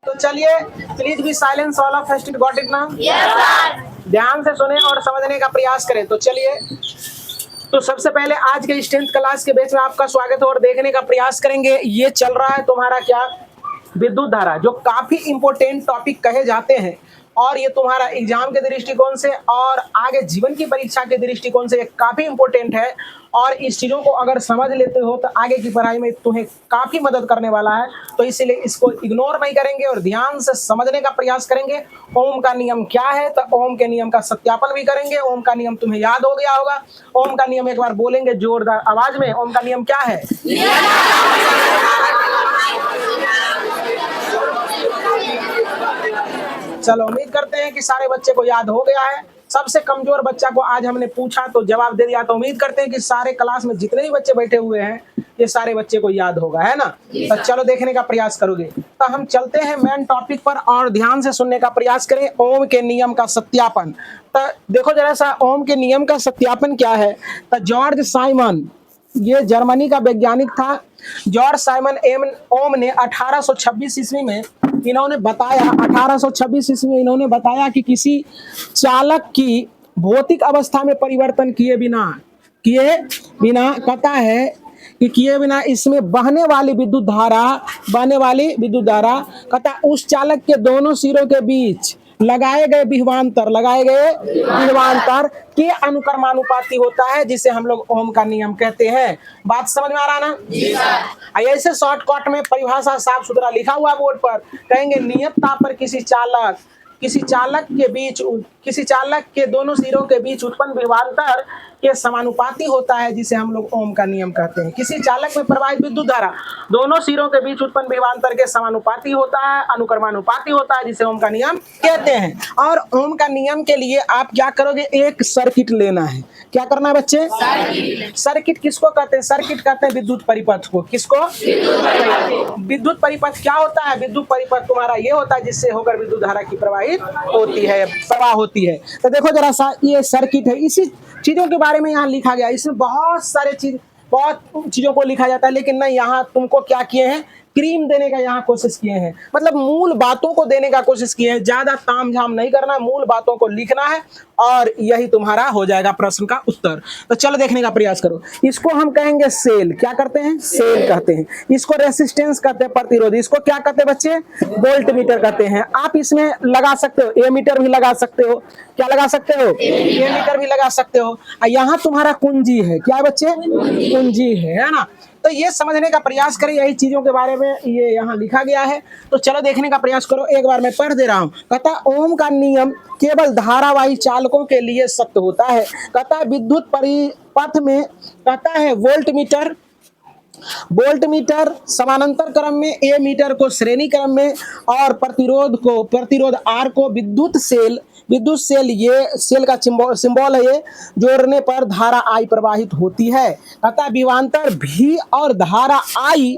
तो चलिए, please be silence all of first, got it ना? ध्यान से सुने और समझने का प्रयास करें। तो चलिए, तो सबसे पहले आज के स्ट्रेंथ क्लास के बेस में आपका स्वागत है और देखने का प्रयास करेंगे। ये चल रहा है तुम्हारा क्या, विद्युत धारा, जो काफी इंपोर्टेंट टॉपिक कहे जाते हैं और ये तुम्हारा एग्जाम के दृष्टिकोण से और आगे जीवन की परीक्षा के दृष्टिकोण से काफी इंपोर्टेंट है। और इस चीजों को अगर समझ लेते हो तो आगे की पढ़ाई में तुम्हें काफी मदद करने वाला है। तो इसीलिए इसको इग्नोर नहीं करेंगे और ध्यान से समझने का प्रयास करेंगे। ओम का नियम क्या है, तो ओम के नियम का सत्यापन भी करेंगे। ओम का नियम तुम्हें याद हो गया होगा। ओम का नियम एक बार बोलेंगे जोरदार आवाज में। ओम का नियम क्या है? चलो, उम्मीद करते हैं कि सारे बच्चे को याद हो गया है। सबसे कमजोर बच्चा को आज हमने पूछा तो जवाब दे दिया। तो उम्मीद करते हैं कि सारे क्लास में जितने भी बच्चे बैठे हुए हैं ये सारे बच्चे को याद होगा, है ना? तो चलो देखने का प्रयास करोगे। तो हम चलते हैं मेन टॉपिक पर और ध्यान से सुनने का प्रयास करें। ओम के नियम का सत्यापन। तो देखो जरा सा, ओम के नियम का सत्यापन क्या है। तो जॉर्ज साइमन, ये जर्मनी का वैज्ञानिक था। जॉर्ज साइमन ओम ने 1826 ईस्वी में इन्होंने बताया, 1826 ईस्वी में इन्होंने बताया कि किसी चालक की भौतिक अवस्था में परिवर्तन किए बिना कहता है कि किए बिना इसमें बहने वाली विद्युत धारा कहता उस चालक के दोनों सिरों के बीच लगाए गए विभवांतर के अनुक्रमानुपाती होता है, जिसे हम लोग ओम का नियम कहते हैं। बात समझ में आ रहा ना? ऐसे शॉर्टकट में परिभाषा साफ सुथरा लिखा हुआ बोर्ड पर, कहेंगे नियत ताप पर किसी चालक के दोनों सिरों के बीच उत्पन्न विभवांतर के समानुपाती होता है, जिसे हम लोग ओम का नियम कहते हैं। किसी चालक में प्रवाहित विद्युत धारा दोनों सिरों के बीच उत्पन्न विभवांतर के समानुपाती होता है, अनुक्रमानुपाती होता है, जिसे ओम का नियम कहते हैं। और ओम का नियम के लिए आप क्या करोगे, एक सर्किट लेना है। क्या करना है बच्चे? सर्किट किसको कहते हैं? सर्किट कहते हैं विद्युत परिपथ को। किसको? विद्युत परिपथ क्या होता है? विद्युत परिपथ तुम्हारा ये होता है जिससे होकर विद्युत धारा की प्रवाह होती है। तो देखो जरा सा, ये सर्किट है। इसी चीजों के बारे में यहाँ लिखा गया। इसमें बहुत चीजों को लिखा जाता है, लेकिन नहीं, यहाँ तुमको क्या किए हैं, क्रीम देने का यहाँ कोशिश किए हैं, मतलब मूल बातों को देने का कोशिश किए हैं। ज्यादा तामझाम नहीं करना, मूल बातों को लिखना है और यही तुम्हारा हो जाएगा प्रश्न का उत्तर। तो चलो देखने का प्रयास करो। इसको हम कहेंगे सेल। क्या करते हैं? सेल कहते हैं। इसको रेसिस्टेंस कहते हैं, प्रतिरोध। इसको क्या कहते हैं बच्चे? वोल्ट मीटर कहते हैं। आप इसमें लगा सकते हो, ए मीटर भी लगा सकते हो। क्या लगा सकते हो? ए मीटर भी लगा सकते हो। यहाँ तुम्हारा कुंजी है। क्या बच्चे? कुंजी है ना? तो ये समझने का प्रयास करें, यही चीजों के बारे में ये यहाँ लिखा गया है। तो चलो देखने का प्रयास करो। एक बार मैं पढ़ दे रहा हूँ। कहता ओम का नियम केवल धारावाही चालकों के लिए सत्य होता है। कहता है विद्युत परिपथ में कहता है वोल्ट मीटर समानांतर क्रम में, ए मीटर को श्रेणी क्रम में और प्रतिरोध आर को विद्युत सेल ये सेल का सिंबल है, ये जोड़ने पर धारा आई प्रवाहित होती है। अतः विभवांतर भी और धारा आई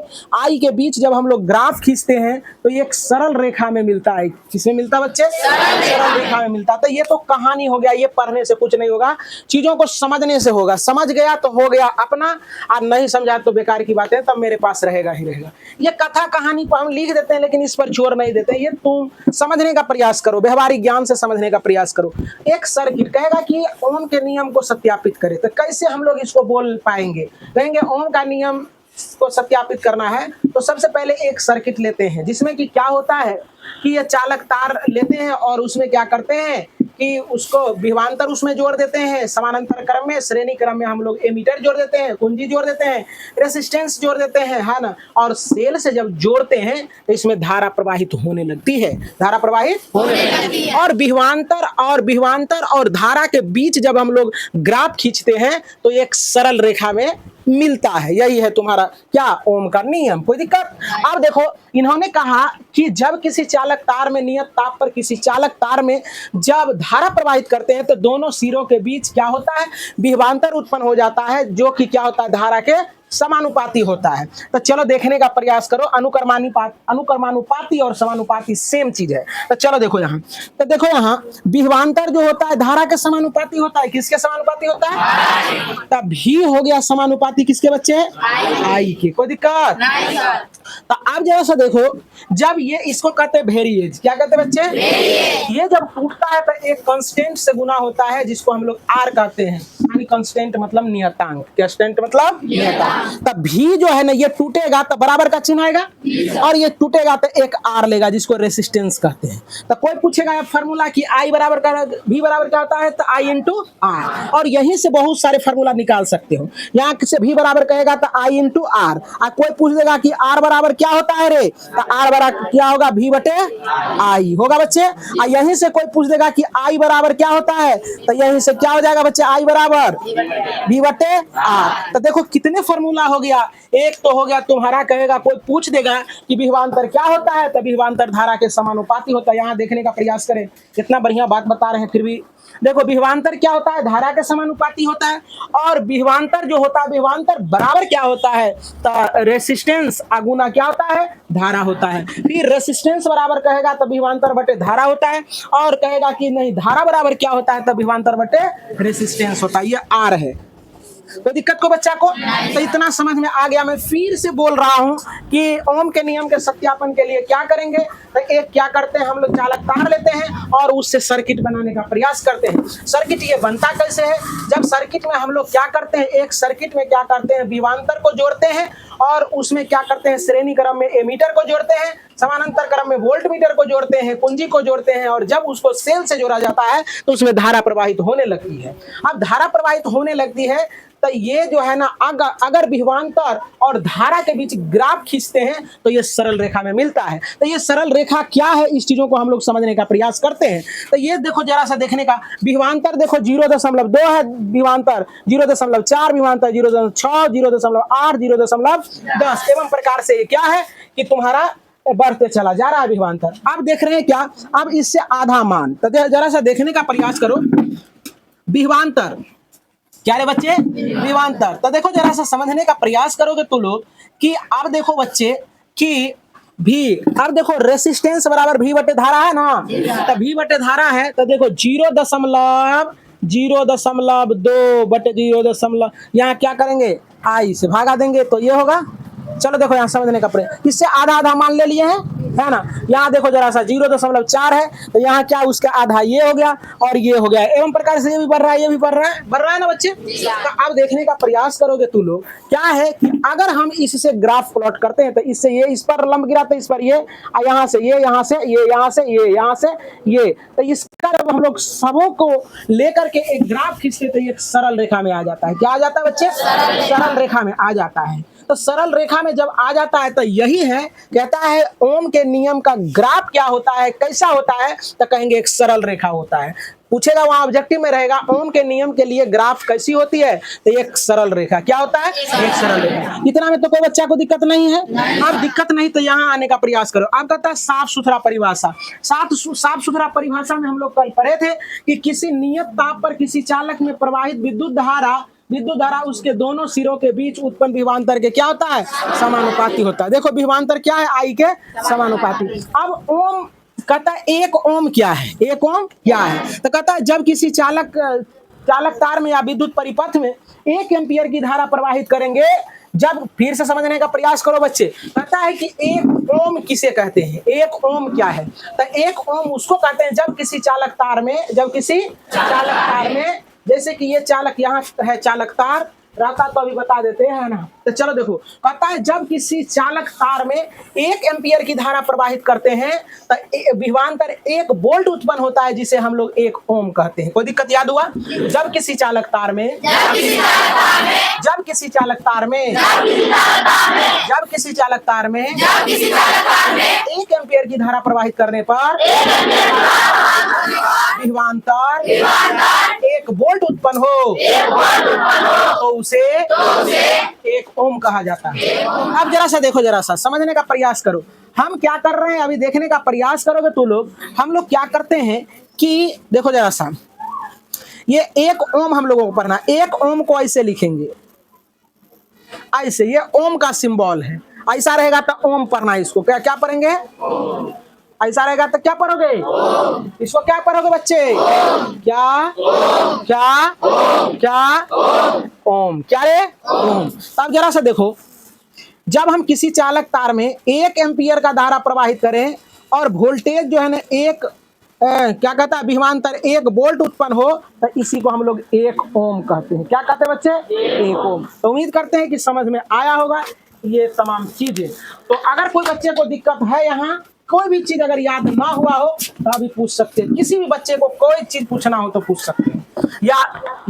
के बीच जब हम लोग ग्राफ खींचते हैं तो ये एक सरल रेखा में मिलता है। किसमें मिलता है बच्चे? सरल रेखा में मिलता है। तो ये तो कहानी हो गया, ये पढ़ने से कुछ नहीं होगा, चीजों को समझने से होगा। समझ गया तो हो गया अपना, और नहीं समझा तो बेकार की बात है, तब मेरे पास रहेगा ही रहेगा। ये कथा कहानी को हम लिख देते हैं लेकिन इस पर जोर नहीं देते। ये तुम समझने का प्रयास करो, व्यवहारिक ज्ञान से समझने का प्रयास करो। एक सर्किट कहेगा कि ओम के नियम को सत्यापित करें, तो कैसे हम लोग इसको बोल पाएंगे? कहेंगे ओम का नियम को सत्यापित करना है तो सबसे पहले एक सर्किट लेते हैं, जिसमें कि क्या होता है कि ये चालक तार लेते हैं और उसमें क्या करते हैं कि उसको विभवांतर उसमें जोड़ देते हैं, समानांतर क्रम में, श्रेणी क्रम में हम लोग एमीटर जोड़ देते हैं, कुंजी जोड़ देते हैं, रेसिस्टेंस जोड़ देते हैं, है ना? और सेल से जब जोड़ते हैं तो इसमें धारा प्रवाहित होने लगती है, धारा प्रवाहित होने लगती है। और विभवांतर और धारा के बीच जब हम लोग ग्राफ खींचते हैं तो एक सरल रेखा में मिलता है। यही है तुम्हारा क्या, ओम का नियम। कोई दिक्कत? अब देखो, इन्होंने कहा कि जब किसी चालक तार में नियत ताप पर किसी चालक तार में जब धारा प्रवाहित करते हैं तो दोनों सिरों के बीच क्या होता है, विभवांतर उत्पन्न हो जाता है, जो कि क्या होता है, धारा के समानुपाती होता है। तो चलो देखने का प्रयास करो, अनुक्रमानुपाती और समानुपाती सेम चीज है। तो चलो देखो यहाँ, तो देखो यहाँ विभवांतर जो होता है धारा के समानुपाती होता है। किसके समानुपाती होता है? तब भी हो गया समानुपाती किसके बच्चे? आई के। कोई दिक्कत नहीं। तो अब जरा सा देखो, जब ये इसको कहते हैं वेरिएज, क्या कहते हैं बच्चे? ये जब टूटता है तो एक कांस्टेंट से गुना होता है जिसको हम लोग आर कहते हैं, यानी कांस्टेंट मतलब नियतांक, कांस्टेंट मतलब नियतांक। तब भी जो है ना ये टूटेगा तो बराबर का चिन्ह आएगा, और ये टूटेगा तो एक आर लेगा जिसको रेसिस्टेंस कहते हैं। तो कोई पूछेगा फार्मूला कि आई बराबर का भी बराबर क्या होता है, तो आई इंटू आर, और यहीं से बहुत सारे फार्मूला निकाल सकते हो। यहाँ से भी बराबर कहेगा तो आई इंटू आर, और कोई पूछ देगा कि आर बराबर क्या होता है रे, तो आर बराबर क्या होगा, भी बटे आई होगा बच्चे। और यहीं से कोई पूछ देगा कि आई बराबर क्या होता है, तो यहीं से क्या हो जाएगा बच्चे, आई बराबर भी बटे आर। तो देखो कितने फार्मूला हो गया। एक तो हो गया तुम्हारा, कहेगा कोई पूछ देगा कि विभवांतर क्या होता है, तो विभवांतर धारा के समानुपाती होता है। यहाँ देखने का प्रयास करें, इतना बढ़िया बात बता रहे हैं फिर भी देखो विभवांतर क्या होता है, धारा के समानुपाती होता है। और विभवांतर जो होता है, विभवांतर बराबर क्या होता है, तो रेसिस्टेंस अगुना क्या होता है, धारा होता है। फिर रेसिस्टेंस बराबर कहेगा तो विभवांतर बटे धारा होता है, और कहेगा कि नहीं धारा बराबर क्या होता है, तो विभवांतर बटे रेसिस्टेंस होता है। ये आर है। कोई दिक्कत को बच्चा को? तो इतना समझ में आ गया। मैं फिर से बोल रहा हूं कि ओम के नियम के सत्यापन के लिए क्या करेंगे, तो एक क्या करते हैं हम लोग, चालक तार लेते हैं और उससे सर्किट बनाने का प्रयास करते हैं। सर्किट ये बनता कैसे है, जब सर्किट में हम लोग क्या करते हैं, एक सर्किट में क्या करते हैं, विभवांतर को जोड़ते हैं, और उसमें क्या करते हैं, श्रेणी क्रम में एमीटर को जोड़ते हैं, समानांतर क्रम में वोल्ट मीटर को जोड़ते हैं, कुंजी को जोड़ते हैं, और जब उसको सेल से जोड़ा जाता है तो उसमें धारा प्रवाहित होने लगती है। अब धारा प्रवाहित होने लगती है तो ये जो है ना, अगर विभवांतर और धारा के बीच ग्राफ खींचते हैं तो ये सरल रेखा में मिलता है। तो ये सरल रेखा क्या है, इस चीजों को हम लोग समझने का प्रयास करते हैं। तो ये देखो जरा सा देखने का, विभवांतर देखो 0.2 है विभवांतर, 0.4 विभवांतर, 0.6, 0.8, 0.10 एवं प्रकार से ये क्या है कि तुम्हारा बढ़ते चला जा रहा है विभवांतर। अब देख रहे हैं क्या, अब इससे आधा मान, तो जरा सा देखने का प्रयास करो। विभवांतर क्या रे बच्चे, विभवांतर। तो देखो जरा सा समझने का प्रयास करोगे तो लोग कि अब देखो बच्चे कि भी, अब देखो रेसिस्टेंस बराबर भी बटे धारा है ना, तो भी बटे धारा है, तो देखो 0.2 बटे 0. यहाँ क्या करेंगे, आई से भागा देंगे तो ये होगा। चलो देखो यहाँ समझने का प्रयास, इससे आधा आधा मान ले लिए हैं, है ना। यहाँ देखो जरा सा 0.4 है, तो यहाँ क्या उसका आधा ये हो गया और ये हो गया, एवं प्रकार से ये भी बढ़ रहा है, ये भी बढ़ रहा है ना बच्चे। तो अब देखने का प्रयास करोगे तू लोग, क्या है कि अगर हम इससे ग्राफ प्लॉट करते हैं तो इससे ये इस पर लंब गिरा, तो इस पर ये, यहाँ से ये, यहाँ से ये, यहाँ से ये, यहाँ से ये, तो इसका जब हम लोग सबों को लेकर के एक ग्राफ खींचते तो ये सरल रेखा में आ जाता है। क्या आ जाता है बच्चे, सरल रेखा में आ जाता है। तो सरल रेखा में जब आ जाता है तो यही है, कहता है ओम के नियम का ग्राफ क्या होता है, कैसा होता है, तो कहेंगे एक सरल रेखा होता है। पूछेगा वहां ऑब्जेक्टिव में रहेगा ओम के नियम के लिए ग्राफ कैसी होती है, तो एक सरल रेखा क्या होता है, एक सरल रेखा। इतना में तो कोई बच्चा को दिक्कत नहीं है। अब दिक्कत नहीं तो यहाँ आने का प्रयास करो। अब कहता है साफ सुथरा परिभाषा। साफ सुथरा परिभाषा में हम लोग कल पढ़े थे कि किसी नियत ताप पर किसी चालक में प्रवाहित विद्युत धारा उसके दोनों सिरों के बीच उत्पन्न विभवांतर के क्या होता है, समानुपाती होता है। देखो विभवांतर क्या है, आई के समानुपाती। अब ओम कहता है एक ओम क्या है, एक ओम क्या है, तो कहता है जब किसी चालक तार में या विद्युत परिपथ में 1 एम्पियर की धारा प्रवाहित करेंगे, जब फिर से समझने का प्रयास करो बच्चे, कहता है कि एक ओम किसे कहते हैं, एक ओम क्या है, तो एक ओम उसको कहते हैं जब किसी चालक तार में जैसे कि ये चालक यहाँ है, चालक तार रहता तो अभी बता देते हैं ना। तो चलो देखो, कहता है जब किसी चालक तार में 1 एम्पियर की धारा प्रवाहित करते हैं तो विभवांतर 1 वोल्ट उत्पन्न होता है जिसे हम लोग 1 ओम कहते हैं। कोई दिक्कत याद हुआ? जब किसी चालक तार में 1 एम्पियर की धारा प्रवाहित करने पर विभवांतर 1 वोल्ट उत्पन्न हो तो उसे 1 ओम कहा जाता है। अब जरा सा देखो, जरा सा समझने का प्रयास करो। हम क्या कर रहे हैं अभी देखने का प्रयास करोगे तो लोग, हम लोग क्या करते हैं कि देखो जरा सा, ये 1 ओम हम लोगों को पढ़ना। 1 ओम को ऐसे लिखेंगे, ऐसे ये ओम का सिंबल है। ऐसा रहेगा तो ओम पढ़ना है इसको। क्या क्या पढ़ेंगे? ऐसा रहेगा तो क्या पढ़ोगे? इसको क्या पढ़ोगे बच्चे? क्या क्या क्या? ओम। क्या रे? ओम। तब जरा सा देखो, जब हम किसी चालक तार में 1 एम्पियर का धारा प्रवाहित करें और वोल्टेज जो है ना क्या कहता है विभवांतर 1 वोल्ट उत्पन्न हो, तो इसी को हम लोग 1 ओम कहते हैं। क्या कहते हैं बच्चे? 1 ओम। तो उम्मीद करते हैं कि समझ में आया होगा ये तमाम चीजें। तो अगर कोई बच्चे को दिक्कत है, यहाँ कोई भी चीज अगर याद ना हुआ हो तो अभी पूछ सकते हैं। किसी भी बच्चे को कोई चीज पूछना हो तो पूछ सकते हैं। या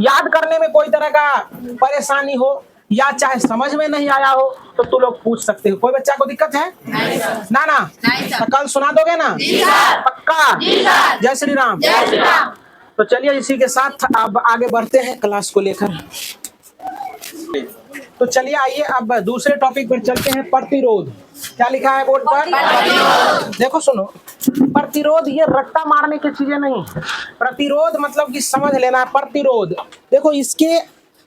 याद करने में कोई तरह का परेशानी हो या चाहे समझ में नहीं आया हो तो तू लोग पूछ सकते हो। कोई बच्चा को दिक्कत है? नहीं सर। ना ना? नहीं सर। तो कल सुना दोगे ना? जी सर। पक्का? जी सर। जय श्री राम। जय श्री राम। तो चलिए इसी के साथ अब आगे बढ़ते हैं क्लास को लेकर। तो चलिए आइए अब दूसरे टॉपिक पर चलते हैं। प्रतिरोध। क्या लिखा है बोर्ड पर? देखो सुनो, प्रतिरोध ये रट्टा मारने की चीजें नहीं। प्रतिरोध मतलब कि समझ लेना। प्रतिरोध देखो, इसके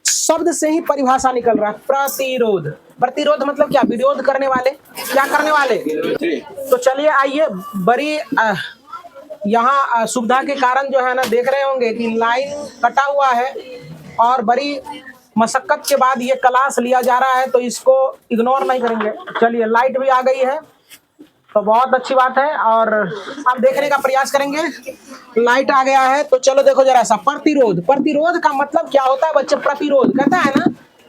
शब्द से ही परिभाषा निकल रहा है। प्रतिरोध। प्रतिरोध मतलब क्या? विरोध करने वाले। क्या करने वाले? तो चलिए आइए, बड़ी यहाँ सुविधा के कारण जो है ना देख रहे होंगे कि लाइन कटा हुआ है और बड़ी मशक्कत के बाद ये क्लास लिया जा रहा है, तो इसको इग्नोर नहीं करेंगे। चलिए, लाइट भी आ गई है तो बहुत अच्छी बात है और अब देखने का प्रयास करेंगे। लाइट आ गया है तो चलो देखो जरा सा। प्रतिरोध। प्रतिरोध का मतलब क्या होता है बच्चे? प्रतिरोध कहता है ना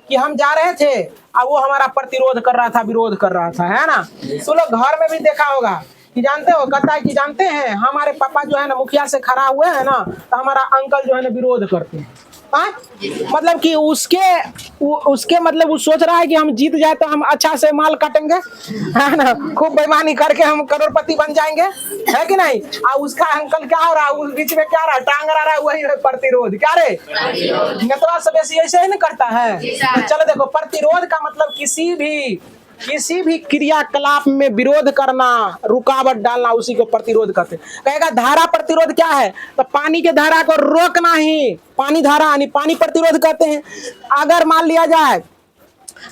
कि हम जा रहे थे और वो हमारा प्रतिरोध कर रहा था, विरोध कर रहा था, है ना? तो लोग घर में भी देखा होगा कि जानते हो, कहता है कि जानते हैं हमारे पापा जो है ना मुखिया से खड़ा हुए हैं ना, तो हमारा अंकल जो है ना विरोध करते हैं। मतलब कि उसके मतलब वो सोच रहा है कि हम जीत जाए तो हम अच्छा से माल काटेंगे, है ना? खूब बेईमानी करके हम करोड़पति बन जाएंगे, है कि नहीं? और उसका अंकल क्या हो रहा है? उस बीच में क्या रहा? टांग रहा है। वही प्रतिरोध। क्या रे? नेतवा सब ऐसे ही नहीं करता है। तो चलो देखो, प्रतिरोध का मतलब किसी भी क्रियाकलाप में विरोध करना, रुकावट डालना, उसी को प्रतिरोध कहते हैं। कहेगा धारा प्रतिरोध क्या है? तो पानी के धारा को रोकना ही पानी धारा यानी पानी प्रतिरोध कहते हैं। अगर मान लिया जाए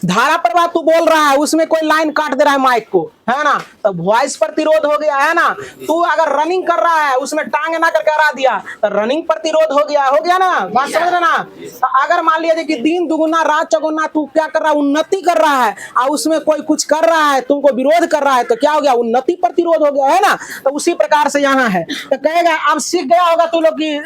धारा प्रवाह तू बोल रहा है, उसमें कोई लाइन काट दे रहा है माइक को, है ना, तो वॉइस प्रतिरोध हो गया, है ना? तू अगर रनिंग कर रहा है, उसमें टांग ना करके हरा दिया तो रनिंग प्रतिरोध हो गया ना? बात समझ रहे ना? तो अगर मान लिया जाए कि दिन दुगुना रात चौगुना तू क्या कर रहा है? उन्नति कर रहा है और उसमें कोई कुछ कर रहा है, तुमको विरोध कर रहा है, तो क्या हो गया? उन्नति प्रतिरोध हो गया, है ना? तो उसी प्रकार से यहाँ है। तो कहेगा अब सीख गया होगा तू लोग की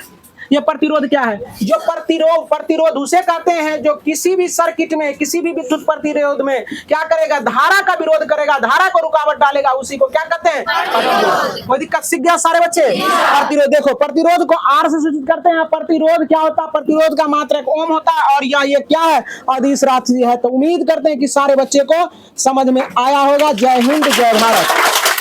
ये प्रतिरोध क्या है। जो प्रतिरोध उसे कहते हैं जो किसी भी सर्किट में, किसी भी विद्युत प्रतिरोध में क्या करेगा? धारा का विरोध करेगा, धारा को रुकावट डालेगा, उसी को क्या कहते हैं? प्रतिरोध। कोई दिक्कत? सीख गया सारे बच्चे? प्रतिरोध देखो, प्रतिरोध को आर से सूचित करते हैं। प्रतिरोध क्या होता है? प्रतिरोध का मात्रक ओम होता है और ये क्या है? अदिश राशि है। तो उम्मीद करते हैं कि सारे बच्चे को समझ में आया होगा। जय हिंद, जय भारत।